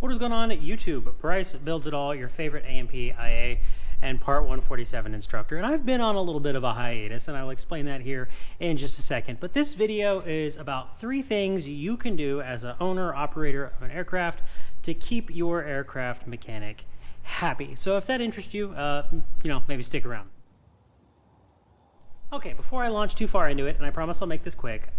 What is going on at YouTube? Bryce builds it all, your favorite A&P IA and Part 147 instructor. And I've been on a little bit of a hiatus, and I'll explain that here in just a second. But this video is about 3 things you can do as an owner, operator of an aircraft to keep your aircraft mechanic happy. So if that interests you, maybe stick around. Okay, before I launch too far into it, and I promise I'll make this quick,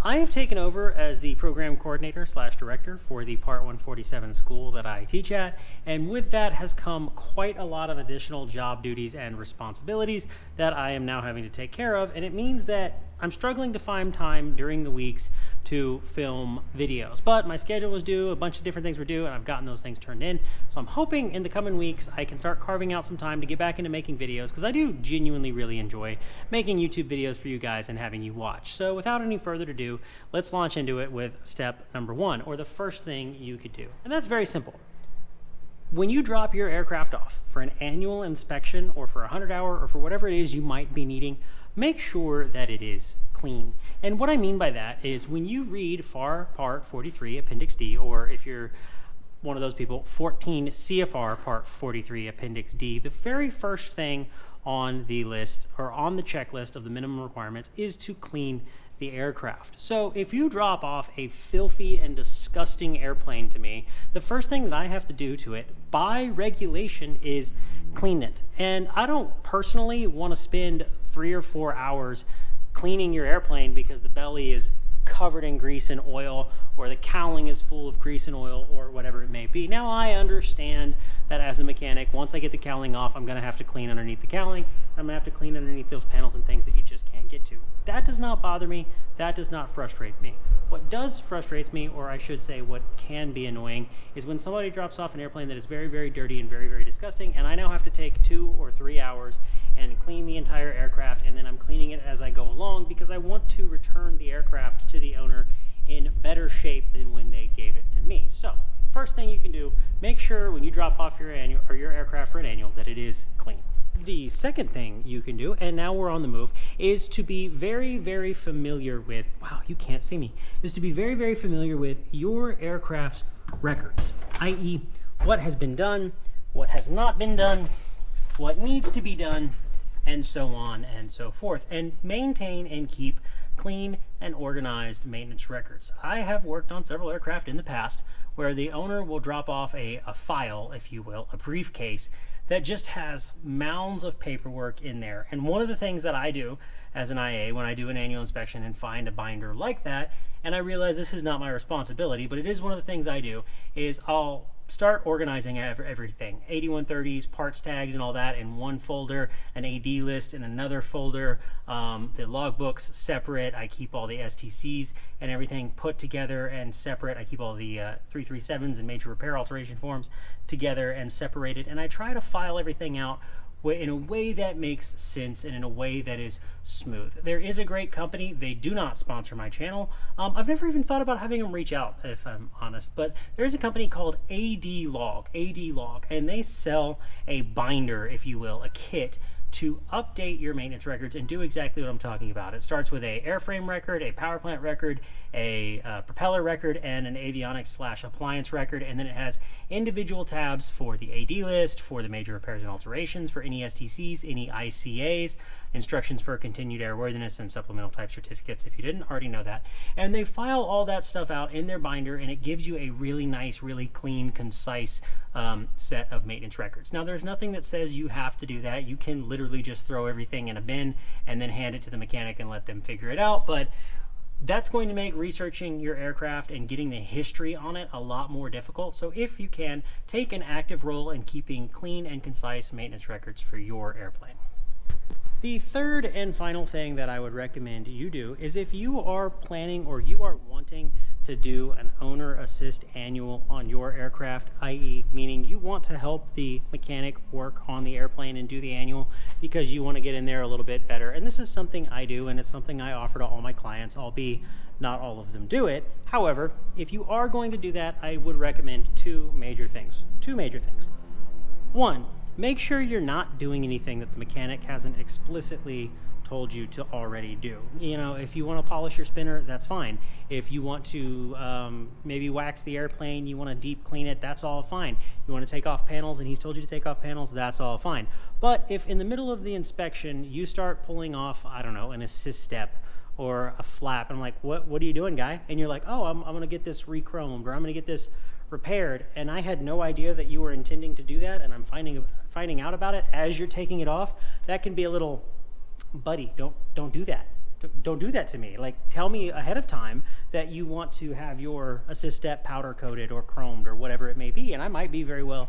I have taken over as the program coordinator / director for the Part 147 school that I teach at, and with that has come quite a lot of additional job duties and responsibilities that I am now having to take care of, and it means that I'm struggling to find time during the weeks to film videos. But my schedule was due, a bunch of different things were due, and I've gotten those things turned in. So I'm hoping in the coming weeks I can start carving out some time to get back into making videos, because I do genuinely really enjoy making YouTube videos for you guys and having you watch. So without any further ado, let's launch into it with step number 1, or the first thing you could do. And that's very simple. When you drop your aircraft off for an annual inspection or for a 100-hour or for whatever it is you might be needing, make sure that it is clean. And what I mean by that is when you read FAR Part 43 Appendix D, or if you're one of those people, 14 CFR Part 43 Appendix D, the very first thing on the list or on the checklist of the minimum requirements is to clean the aircraft. So if you drop off a filthy and disgusting airplane to me, the first thing that I have to do to it by regulation is clean it. And I don't personally want to spend 3 or 4 hours cleaning your airplane because the belly is covered in grease and oil, or the cowling is full of grease and oil, or whatever it may be. Now, I understand that as a mechanic, once I get the cowling off, I'm going to have to clean underneath the cowling. I'm going to have to clean underneath those panels and things that you just can't get to. That does not bother me. That does not frustrate me. What does frustrates me, or I should say what can be annoying, is when somebody drops off an airplane that is very, very dirty and very, very disgusting, and I now have to take 2 or 3 hours and clean the entire aircraft, and then I'm cleaning it as I go along because I want to return the aircraft to the owner in better shape than when they gave it to me. So, first thing you can do, make sure when you drop off your annual or your aircraft for an annual that it is clean. The second thing you can do, and now we're on the move, is to be very, very familiar with, wow, you can't see me, is to be very, very familiar with your aircraft's records, i.e. what has been done, what has not been done, what needs to be done, and so on and so forth, and maintain and keep clean and organized maintenance records. I have worked on several aircraft in the past where the owner will drop off a file, if you will, a briefcase that just has mounds of paperwork in there. And one of the things that I do as an IA when I do an annual inspection and find a binder like that, and I realize this is not my responsibility, but it is one of the things I do, is I'll start organizing everything, 8130s, parts tags and all that in one folder, an AD list in another folder, the logbooks separate. I keep all the STCs and everything put together and separate. I keep all the 337s and major repair alteration forms together and separated, and I try to file everything out in a way that makes sense and in a way that is smooth. There is a great company. They do not sponsor my channel. I've never even thought about having them reach out, if I'm honest, but there's a company called AD Log, and they sell a binder, if you will, a kit to update your maintenance records and do exactly what I'm talking about. It starts with a airframe record, a power plant record, a propeller record, and an avionics / appliance record, and then it has individual tabs for the AD list, for the major repairs and alterations, for any STCs, any ICAs, instructions for continued airworthiness, and supplemental type certificates if you didn't already know that. And they file all that stuff out in their binder, and it gives you a really nice, really clean, concise set of maintenance records. Now, there's nothing that says you have to do that. You can literally just throw everything in a bin and then hand it to the mechanic and let them figure it out, but that's going to make researching your aircraft and getting the history on it a lot more difficult. So if you can, take an active role in keeping clean and concise maintenance records for your airplane. The third and final thing that I would recommend you do is if you are planning or you are wanting to do an owner assist annual on your aircraft, i.e. meaning you want to help the mechanic work on the airplane and do the annual because you want to get in there a little bit better. And this is something I do, and it's something I offer to all my clients, albeit not all of them do it. However, if you are going to do that, I would recommend 2 major things. 2 major things. 1, make sure you're not doing anything that the mechanic hasn't explicitly told you to already do. You know, if you want to polish your spinner, that's fine. If you want to maybe wax the airplane, you want to deep clean it, that's all fine. You want to take off panels and he's told you to take off panels, that's all fine. But if in the middle of the inspection you start pulling off, I don't know, an assist step or a flap, and I'm like, what are you doing, guy? And you're like, oh, I'm gonna get this re-chromed, or I'm gonna get this repaired, and I had no idea that you were intending to do that, and I'm finding out about it as you're taking it off, that can be a little, buddy, don't do that. Don't do that to me. Like, tell me ahead of time that you want to have your assist step powder coated or chromed or whatever it may be, and I might be very well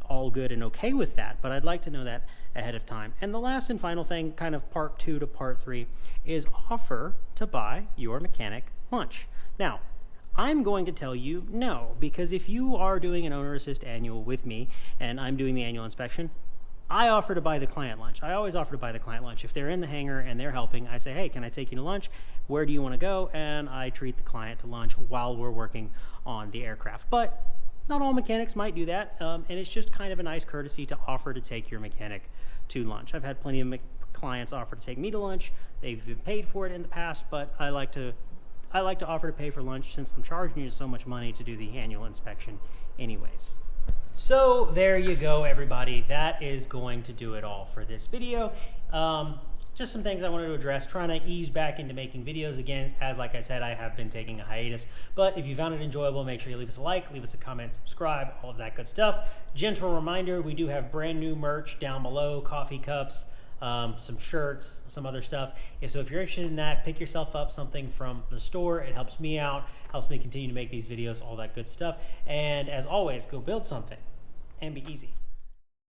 all good and okay with that, but I'd like to know that ahead of time. And the last and final thing, kind of part 2 to part 3, is offer to buy your mechanic lunch. Now, I'm going to tell you no, because if you are doing an owner assist annual with me and I'm doing the annual inspection, I offer to buy the client lunch. I always offer to buy the client lunch. If they're in the hangar and they're helping, I say, hey, can I take you to lunch? Where do you want to go? And I treat the client to lunch while we're working on the aircraft. But not all mechanics might do that, and it's just kind of a nice courtesy to offer to take your mechanic to lunch. I've had plenty of clients offer to take me to lunch. They've been paid for it in the past, but I like to offer to pay for lunch since I'm charging you so much money to do the annual inspection anyways. So there you go, everybody. That is going to do it all for this video. Just some things I wanted to address, trying to ease back into making videos again. As like I said, I have been taking a hiatus, but if you found it enjoyable, make sure you leave us a like, leave us a comment, subscribe, all of that good stuff. Gentle reminder, we do have brand new merch down below, coffee cups, some shirts, some other stuff. So if you're interested in that, pick yourself up something from the store. It helps me out, helps me continue to make these videos, all that good stuff. And as always, go build something and be easy.